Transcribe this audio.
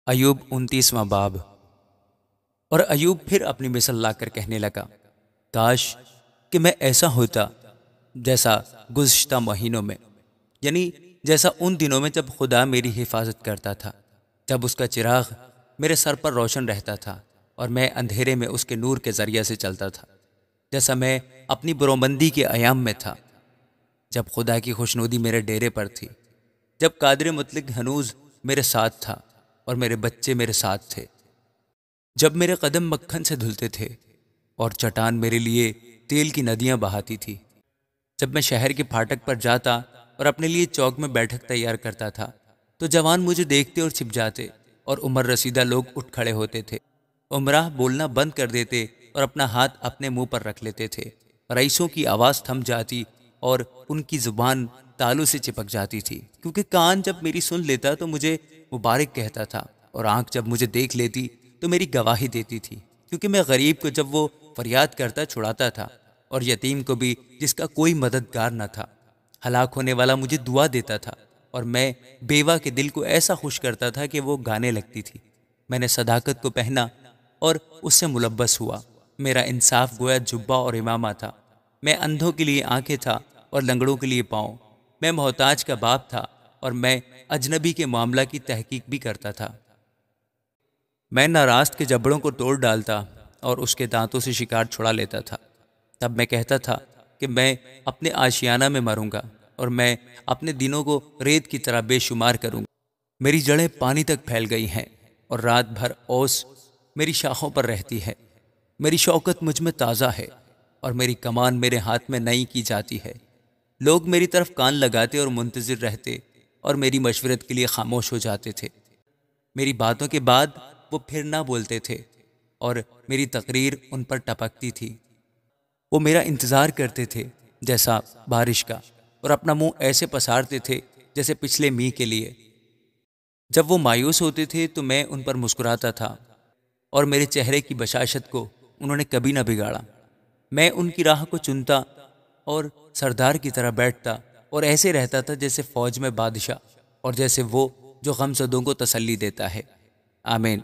ایوب 29واں باب۔ اور ایوب پھر اپنی مثل لا کر کہنے لگا، کاش کہ میں ایسا ہوتا جیسا گزشتہ مہینوں میں، یعنی جیسا ان دنوں میں جب خدا میری حفاظت کرتا تھا، جب اس کا چراغ میرے سر پر روشن رہتا تھا اور میں اندھیرے میں اس کے نور کے ذریعے سے چلتا تھا، جیسا میں اپنی برومندی کے ایام میں تھا، جب خدا کی خوشنودی میرے ڈیرے پر تھی، جب قادر مطلق ہنوز میرے ساتھ تھا اور میرے بچے میرے ساتھ تھے، جب میرے قدم مکھن سے دھلتے تھے اور چٹان میرے لیے تیل کی ندیاں بہاتی تھی، جب میں شہر کے پھاٹک پر جاتا اور اپنے لیے چوک میں بیٹھک تیار کرتا تھا تو جوان مجھے دیکھتے اور چھپ جاتے اور عمر رسیدہ لوگ اٹھ کھڑے ہوتے تھے، عمراہ بولنا بند کر دیتے اور اپنا ہاتھ اپنے منہ پر رکھ لیتے تھے، رئیسوں کی آواز تھم جاتی اور ان کی زبان تالو سے چپک جاتی تھی، کیونکہ کان جب میری سن لیتا تو مجھے مبارک کہتا تھا اور آنکھ جب مجھے دیکھ لیتی تو میری گواہی دیتی تھی، کیونکہ میں غریب کو جب وہ فریاد کرتا چھڑاتا تھا اور یتیم کو بھی جس کا کوئی مددگار نہ تھا۔ ہلاک ہونے والا مجھے دعا دیتا تھا اور میں بیوہ کے دل کو ایسا خوش کرتا تھا کہ وہ گانے لگتی تھی۔ میں نے صداقت کو پہنا اور اس سے ملبس ہوا، میرا انصاف گویا جبہ اور امامہ تھا، میں اندھوں کے لیے آنکھیں تھا اور لنگڑوں کے لیے پاؤں، میں محتاج کا باپ تھا اور میں اجنبی کے معاملہ کی تحقیق بھی کرتا تھا۔ میں ناراست کے جبڑوں کو توڑ ڈالتا اور اس کے دانتوں سے شکار چھڑا لیتا تھا۔ تب میں کہتا تھا کہ میں اپنے آشیانہ میں مروں گا اور میں اپنے دنوں کو ریت کی طرح بے شمار کروں گا۔ میری جڑیں پانی تک پھیل گئی ہیں اور رات بھر اوس میری شاخوں پر رہتی ہے۔ میری شوکت مجھ میں تازہ ہے اور میری کمان میرے ہاتھ میں نئی کی جاتی ہے۔ لوگ میری طرف کان لگاتے اور منتظر رہتے اور میری مشورت کے لیے خاموش ہو جاتے تھے۔ میری باتوں کے بعد وہ پھر نہ بولتے تھے اور میری تقریر ان پر ٹپکتی تھی۔ وہ میرا انتظار کرتے تھے جیسا بارش کا اور اپنا منہ ایسے پسارتے تھے جیسے پچھلے میںہ کے لیے۔ جب وہ مایوس ہوتے تھے تو میں ان پر مسکراتا تھا اور میرے چہرے کی بشاشت کو انہوں نے کبھی نہ بگاڑا۔ میں ان کی راہ کو چنتا اور سردار کی طرح بیٹھتا اور ایسے رہتا تھا جیسے فوج میں بادشاہ اور جیسے وہ جو غمزدوں کو تسلی دیتا ہے۔ آمین۔